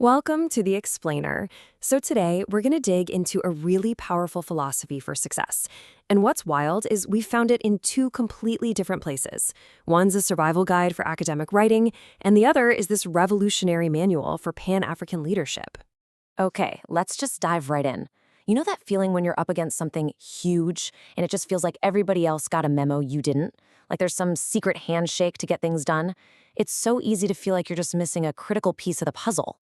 Welcome to The Explainer. So today, we're going to dig into a really powerful philosophy for success. And what's wild is we found it in two completely different places. One's a survival guide for academic writing, and the other is this revolutionary manual for Pan-African leadership. Okay, let's just dive right in. You know that feeling when you're up against something huge and it just feels like everybody else got a memo you didn't? Like there's some secret handshake to get things done? It's so easy to feel like you're just missing a critical piece of the puzzle.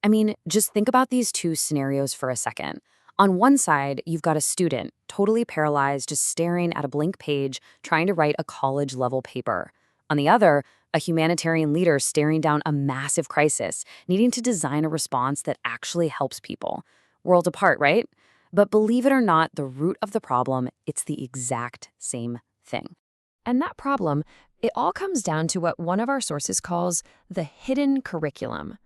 I mean, just think about these two scenarios for a second. On one side, you've got a student, totally paralyzed, just staring at a blank page, trying to write a college-level paper. On the other, a humanitarian leader staring down a massive crisis, needing to design a response that actually helps people. Worlds apart, right? But believe it or not, the root of the problem, it's the exact same thing. And that problem, it all comes down to what one of our sources calls the hidden curriculum.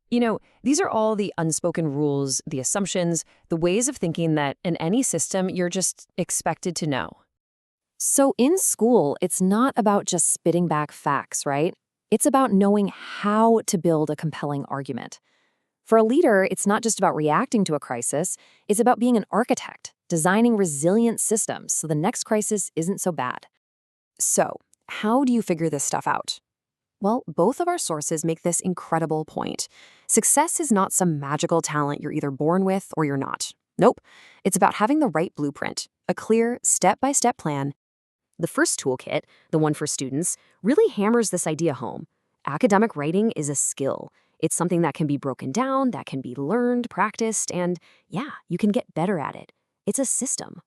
You know, these are all the unspoken rules, the assumptions, the ways of thinking that in any system you're just expected to know. So in school, it's not about just spitting back facts, right? It's about knowing how to build a compelling argument. For a leader, it's not just about reacting to a crisis, it's about being an architect, designing resilient systems so the next crisis isn't so bad. So, how do you figure this stuff out? Well, both of our sources make this incredible point. Success is not some magical talent you're either born with or you're not. Nope. It's about having the right blueprint, a clear, step-by-step plan. The first toolkit, the one for students, really hammers this idea home. Academic writing is a skill. It's something that can be broken down, that can be learned, practiced, and yeah, you can get better at it. It's a system.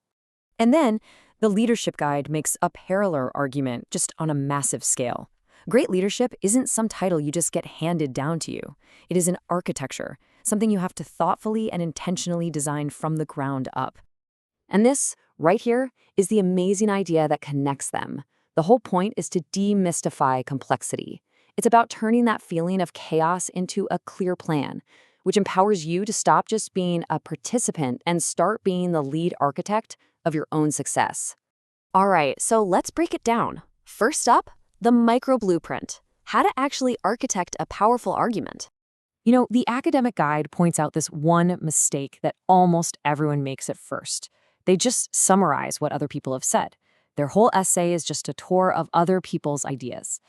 And then, the leadership guide makes a parallel argument just on a massive scale. Great leadership isn't some title you just get handed down to you. It is an architecture, something you have to thoughtfully and intentionally design from the ground up. And this, right here, is the amazing idea that connects them. The whole point is to demystify complexity. It's about turning that feeling of chaos into a clear plan, which empowers you to stop just being a participant and start being the lead architect of your own success. All right, so let's break it down. First up, the micro blueprint, how to actually architect a powerful argument. You know, the academic guide points out this one mistake that almost everyone makes at first. They just summarize what other people have said. Their whole essay is just a tour of other people's ideas.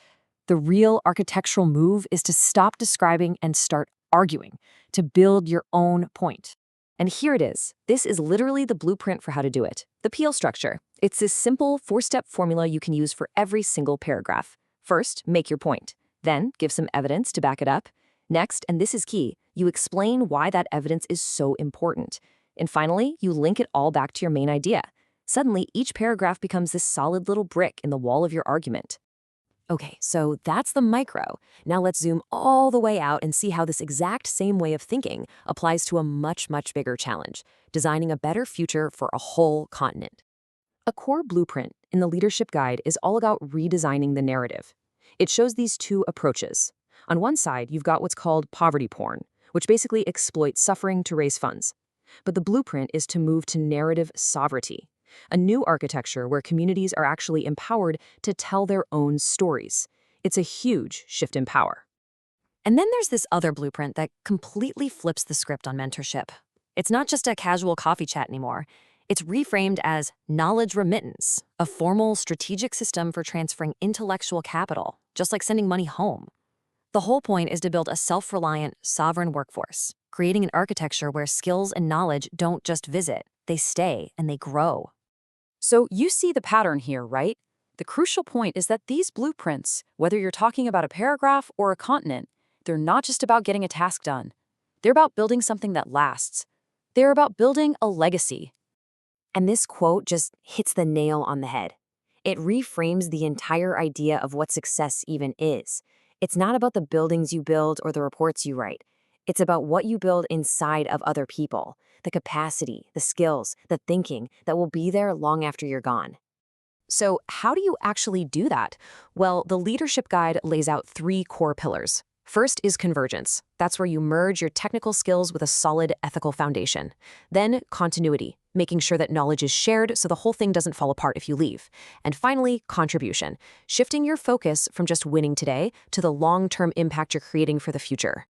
The real architectural move is to stop describing and start arguing, to build your own point. And here it is. This is literally the blueprint for how to do it. The Peel structure. It's this simple four-step formula you can use for every single paragraph. First, make your point. Then, give some evidence to back it up. Next, and this is key, you explain why that evidence is so important. And finally, you link it all back to your main idea. Suddenly, each paragraph becomes this solid little brick in the wall of your argument. Okay, so that's the micro. Now let's zoom all the way out and see how this exact same way of thinking applies to a much, much bigger challenge, designing a better future for a whole continent. A core blueprint in the leadership guide is all about redesigning the narrative. It shows these two approaches. On one side, you've got what's called poverty porn, which basically exploits suffering to raise funds. But the blueprint is to move to narrative sovereignty, a new architecture where communities are actually empowered to tell their own stories. It's a huge shift in power. And then there's this other blueprint that completely flips the script on mentorship. It's not just a casual coffee chat anymore. It's reframed as knowledge remittance, a formal strategic system for transferring intellectual capital, just like sending money home. The whole point is to build a self-reliant, sovereign workforce, creating an architecture where skills and knowledge don't just visit, they stay and they grow. So you see the pattern here, right? The crucial point is that these blueprints, whether you're talking about a paragraph or a continent, they're not just about getting a task done. They're about building something that lasts. They're about building a legacy. And this quote just hits the nail on the head. It reframes the entire idea of what success even is. It's not about the buildings you build or the reports you write. It's about what you build inside of other people, the capacity, the skills, the thinking that will be there long after you're gone. So how do you actually do that? Well, the leadership guide lays out three core pillars. First is convergence. That's where you merge your technical skills with a solid ethical foundation. Then continuity, making sure that knowledge is shared so the whole thing doesn't fall apart if you leave. And finally, contribution, shifting your focus from just winning today to the long-term impact you're creating for the future.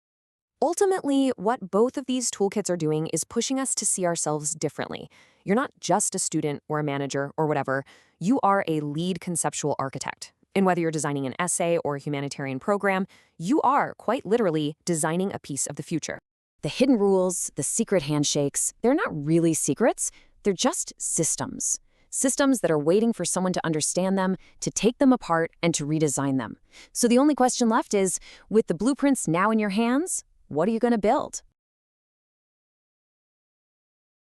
Ultimately, what both of these toolkits are doing is pushing us to see ourselves differently. You're not just a student or a manager or whatever, you are a lead conceptual architect. And whether you're designing an essay or a humanitarian program, you are, quite literally, designing a piece of the future. The hidden rules, the secret handshakes, they're not really secrets, they're just systems. Systems that are waiting for someone to understand them, to take them apart, and to redesign them. So the only question left is, with the blueprints now in your hands, what are you going to build?